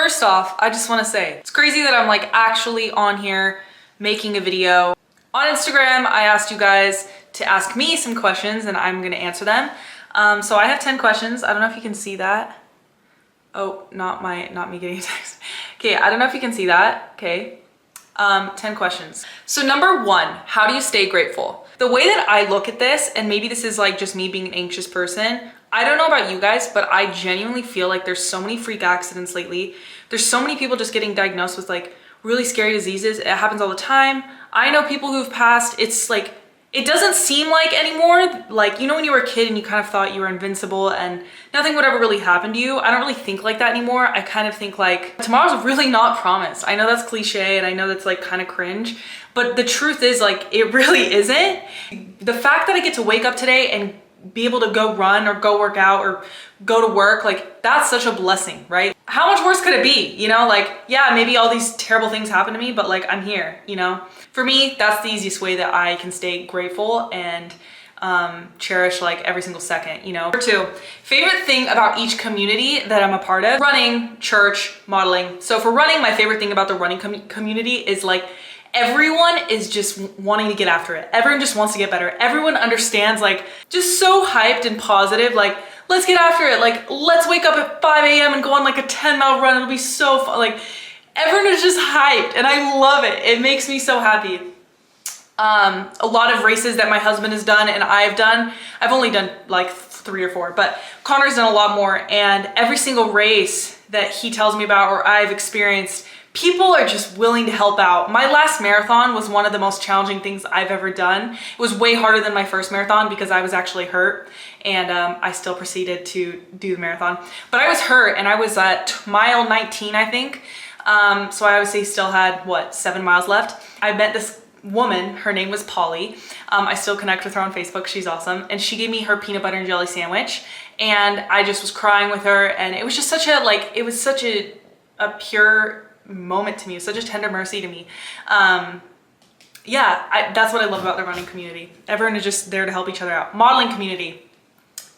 First off, I just want to say, it's crazy that I'm like actually on here making a video. On Instagram, I asked you guys to ask me some questions and I'm gonna answer them. So I have 10 questions. I don't know if you can see that. Oh, not me getting a text. Okay, I don't know if you can see that. Okay, 10 questions. So number one, how do you stay grateful? The way that I look at this, and maybe this is like just me being an anxious person, I don't know about you guys, but I genuinely feel like there's so many freak accidents lately. There's so many people just getting diagnosed with like really scary diseases. It happens all the time. I know people who've passed. It's like, it doesn't seem like anymore, like, you know, when you were a kid and you kind of thought you were invincible and nothing would ever really happen to you. I don't really think like that anymore. I kind of think like tomorrow's really not promised. I know that's cliche and I know that's like kind of cringe, but the truth is like, it really isn't. The fact that I get to wake up today and be able to go run or go work out or go to work, like that's such a blessing, right? How much worse could it be? You know, like, yeah, maybe all these terrible things happen to me, but like I'm here, you know? For me, that's the easiest way that I can stay grateful and cherish like every single second, you know? Number two, favorite thing about each community that I'm a part of: running, church, modeling. So for running, my favorite thing about the running community is like, everyone is just wanting to get after it. Everyone just wants to get better. Everyone understands, like, just so hyped and positive, like, let's get after it. Like, let's wake up at 5 a.m. and go on like a 10-mile run. It'll be so fun. Like, everyone is just hyped and I love it. It makes me so happy. A lot of races that my husband has done and I've done, I've only done like 3 or 4, but Connor's done a lot more. And every single race that he tells me about or I've experienced, people are just willing to help out. My last marathon was one of the most challenging things I've ever done. It was way harder than my first marathon because I was actually hurt and I still proceeded to do the marathon. But I was hurt and I was at mile 19, I think. So I obviously still had, what, 7 miles left. I met this woman, her name was Polly. I still connect with her on Facebook, she's awesome. And she gave me her peanut butter and jelly sandwich. And I just was crying with her and it was just such a, like, it was such a pure moment to me. It was such a tender mercy to me. Yeah, that's what I love about the running community. Everyone is just there to help each other out. Modeling community.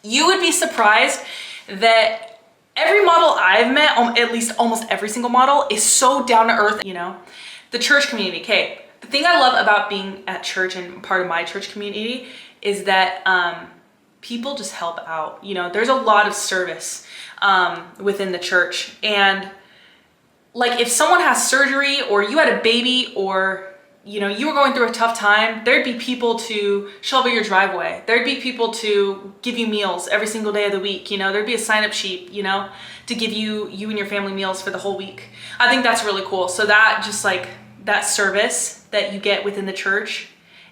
You would be surprised that every model I've met, at least almost every single model, is so down to earth, you know? The church community, okay. The thing I love about being at church and part of my church community is that people just help out. You know, there's a lot of service within the church. And like if someone has surgery or you had a baby or, you know, you were going through a tough time, there'd be people to shovel your driveway. There'd be people to give you meals every single day of the week. You know, there'd be a sign-up sheet, you know, to give you and your family meals for the whole week. I think that's really cool. So that just like that service that you get within the church,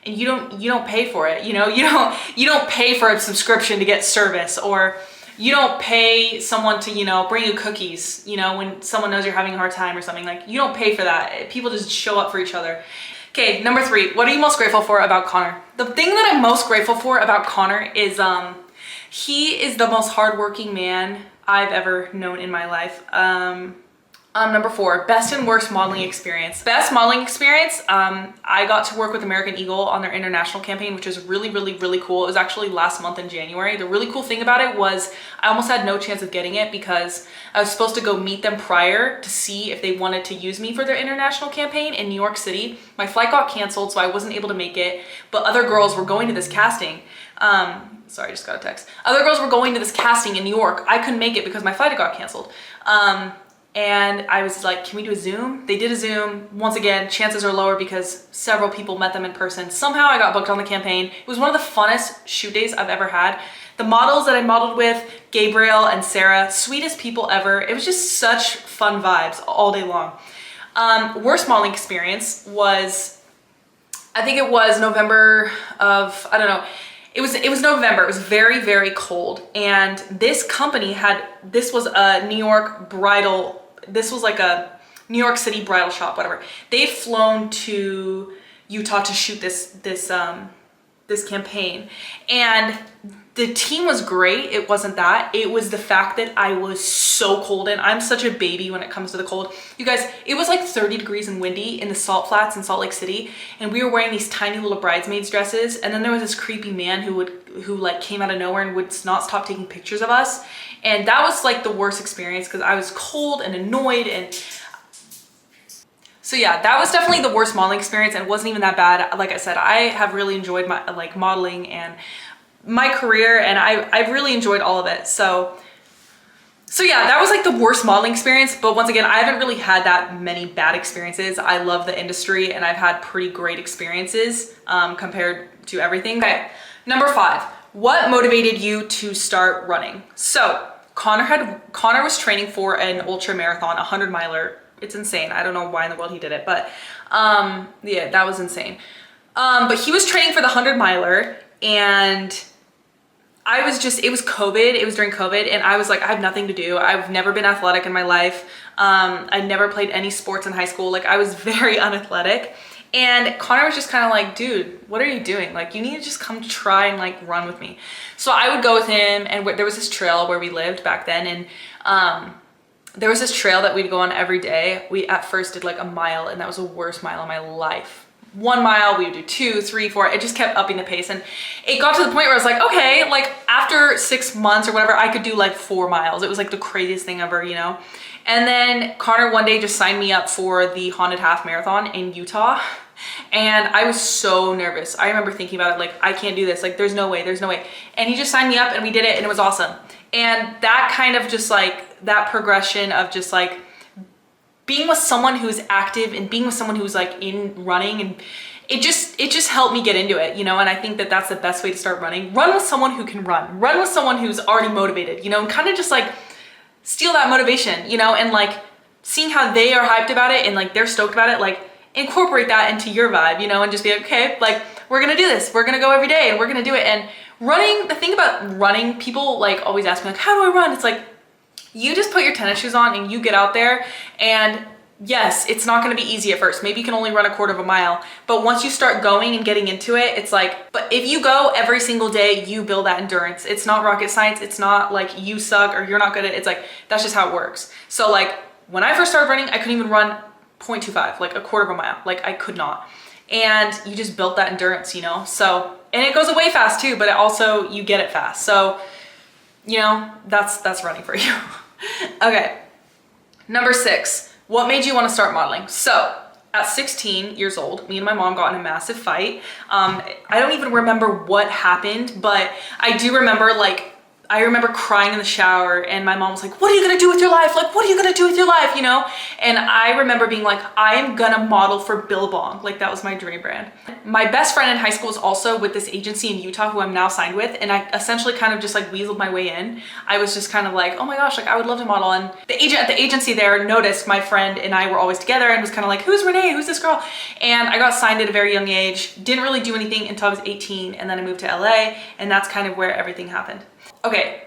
and you don't pay for it. You know, you don't pay for a subscription to get service, or you don't pay someone to, you know, bring you cookies, you know, when someone knows you're having a hard time or something. Like, you don't pay for that. People just show up for each other. Okay, number 3, what are you most grateful for about Connor? The thing that I'm most grateful for about Connor is he is the most hardworking man I've ever known in my life. Number 4, best and worst modeling experience. Best modeling experience, I got to work with American Eagle on their international campaign, which is really, really, really cool. It was actually last month in January. The really cool thing about it was I almost had no chance of getting it because I was supposed to go meet them prior to see if they wanted to use me for their international campaign in New York City. My flight got canceled, so I wasn't able to make it, but other girls were going to this casting. Sorry, I just got a text. Other girls were going to this casting in New York. I couldn't make it because my flight had got canceled. And I was like, can we do a Zoom? They did a Zoom. Once again, chances are lower because several people met them in person. Somehow I got booked on the campaign. It was one of the funnest shoot days I've ever had. The models that I modeled with, Gabriel and Sarah, sweetest people ever. It was just such fun vibes all day long. Worst modeling experience was, I think it was November of, I don't know. It was November. It was very, very cold. And this company this was a New York bridal, this was like a New York City bridal shop, whatever. They'd flown to Utah to shoot this campaign. And the team was great. It wasn't that. It was the fact that I was so cold, and I'm such a baby when it comes to the cold. You guys, it was like 30 degrees and windy in the Salt Flats in Salt Lake City, and we were wearing these tiny little bridesmaids dresses, and then there was this creepy man who like came out of nowhere and would not stop taking pictures of us. And that was like the worst experience because I was cold and annoyed. And so yeah, that was definitely the worst modeling experience, and it wasn't even that bad. Like I said, I have really enjoyed my like modeling and my career, and I've really enjoyed all of it. So yeah, that was like the worst modeling experience. But once again, I haven't really had that many bad experiences. I love the industry and I've had pretty great experiences compared to everything. Okay, number 5, what motivated you to start running? So Connor was training for an ultra marathon, 100 miler. It's insane. I don't know why in the world he did it, but yeah, that was insane. But he was training for the 100 miler, and it was COVID. It was during COVID, and I was like, I have nothing to do. I've never been athletic in my life. I never played any sports in high school. Like, I was very unathletic. And Connor was just kind of like, dude, what are you doing? Like, you need to just come try and like run with me. So I would go with him, and there was this trail where we lived back then, and there was this trail that we'd go on every day. We at first did like a mile, and that was the worst mile of my life. 1 mile, we would do 2, 3, 4. It just kept upping the pace, and it got to the point where I was like, okay, like after 6 months or whatever, I could do like 4 miles. It was like the craziest thing ever, you know? And then Connor one day just signed me up for the Haunted Half Marathon in Utah. And I was so nervous. I remember thinking about it, like, I can't do this. Like, there's no way, there's no way. And he just signed me up, and we did it, and it was awesome. And that kind of just like, that progression of just like being with someone who's active and being with someone who's like in running, and it just helped me get into it, you know? And I think that that's the best way to start running. Run with someone who can run with someone who's already motivated, you know, and kind of just like steal that motivation, you know, and like seeing how they are hyped about it and like they're stoked about it, like incorporate that into your vibe, you know, and just be like, okay, like we're gonna do this, we're gonna go every day and we're gonna do it. And running, the thing about running, people like always ask me like, how do I run? It's like, you just put your tennis shoes on and you get out there, and yes, it's not gonna be easy at first. Maybe you can only run 1/4 mile, but once you start going and getting into it, it's like, but if you go every single day, you build that endurance. It's not rocket science. It's not like you suck or you're not good at it. It's like, that's just how it works. So like when I first started running, I couldn't even run 0.25, like 1/4 mile. Like I could not. And you just built that endurance, you know? So, and it goes away fast too, but it also, you get it fast. So, you know, that's running for you. Okay, number 6, what made you want to start modeling? So at 16 years old, me and my mom got in a massive fight. I don't even remember what happened, but I do remember like, I remember crying in the shower, and my mom was like, what are you gonna do with your life? Like, what are you gonna do with your life, you know? And I remember being like, I am gonna model for Billabong. Like, that was my dream brand. My best friend in high school was also with this agency in Utah who I'm now signed with, and I essentially kind of just like weaseled my way in. I was just kind of like, oh my gosh, like I would love to model. And the agent at the agency there noticed my friend and I were always together and was kind of like, who's Renee? Who's this girl? And I got signed at a very young age. Didn't really do anything until I was 18, and then I moved to LA, and that's kind of where everything happened. Okay,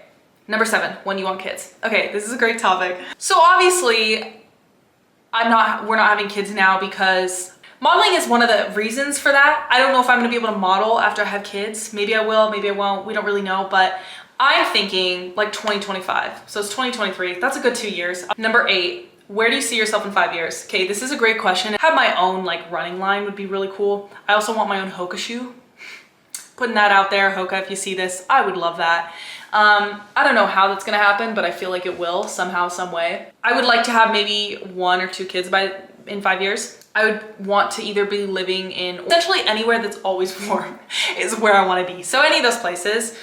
number 7, when you want kids. Okay, this is a great topic. So obviously, we're not having kids now because modeling is one of the reasons for that. I don't know if I'm gonna be able to model after I have kids. Maybe I will, maybe I won't, we don't really know, but I'm thinking like 2025. So it's 2023, that's a good 2 years. Number 8, where do you see yourself in 5 years? Okay, this is a great question. Have my own like running line would be really cool. I also want my own Hoka shoe. Putting that out there, Hoka, if you see this, I would love that. I don't know how that's gonna happen, but I feel like it will somehow, some way. I would like to have maybe 1 or 2 kids in 5 years. I would want to either be living in essentially anywhere that's always warm is where I want to be. So any of those places.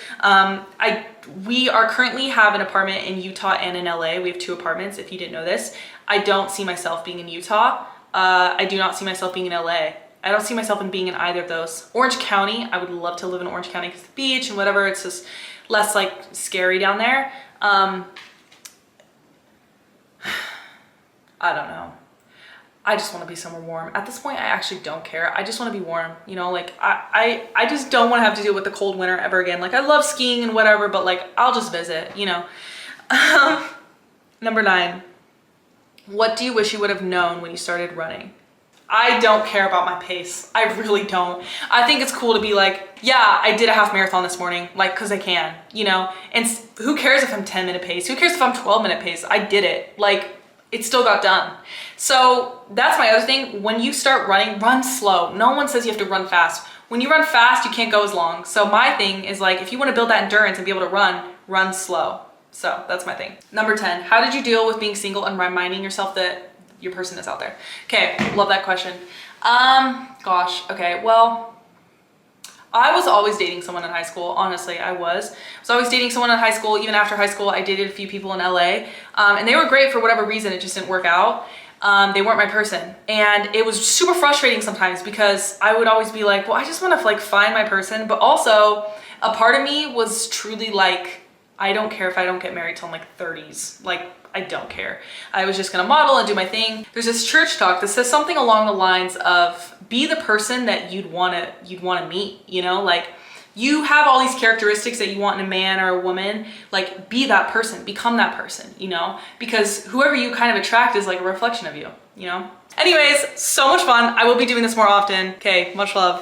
We are currently have an apartment in Utah and in LA. We have 2 apartments, if you didn't know this. I don't see myself being in Utah. I do not see myself being in LA. I don't see myself in being in either of those. Orange County, I would love to live in Orange County because the beach and whatever, it's just less like scary down there. I don't know. I just want to be somewhere warm. At this point, I actually don't care. I just want to be warm, you know, like I just don't want to have to deal with the cold winter ever again. Like I love skiing and whatever, but like I'll just visit, you know. Number 9, what do you wish you would have known when you started running? I don't care about my pace. I really don't. I think it's cool to be like, yeah, I did a half marathon this morning, like, cause I can, you know? And who cares if I'm 10-minute pace? Who cares if I'm 12-minute pace? I did it. Like, it still got done. So that's my other thing. When you start running, run slow. No one says you have to run fast. When you run fast, you can't go as long. So my thing is like, if you want to build that endurance and be able to run slow. So that's my thing. Number 10, how did you deal with being single and reminding yourself that your person is out there? Okay, love that question. Gosh, okay, well, I was always dating someone in high school. Honestly, I was always dating someone in high school. Even after high school, I dated a few people in LA, and they were great for whatever reason. It just didn't work out. They weren't my person, and it was super frustrating sometimes because I would always be like, well, I just want to like find my person, but also a part of me was truly like, I don't care if I don't get married till I'm like 30s. Like, I don't care. I was just gonna model and do my thing. There's this church talk that says something along the lines of be the person that you'd wanna meet, you know? Like, you have all these characteristics that you want in a man or a woman, like be that person, become that person, you know? Because whoever you kind of attract is like a reflection of you, you know? Anyways, so much fun. I will be doing this more often. Okay, much love.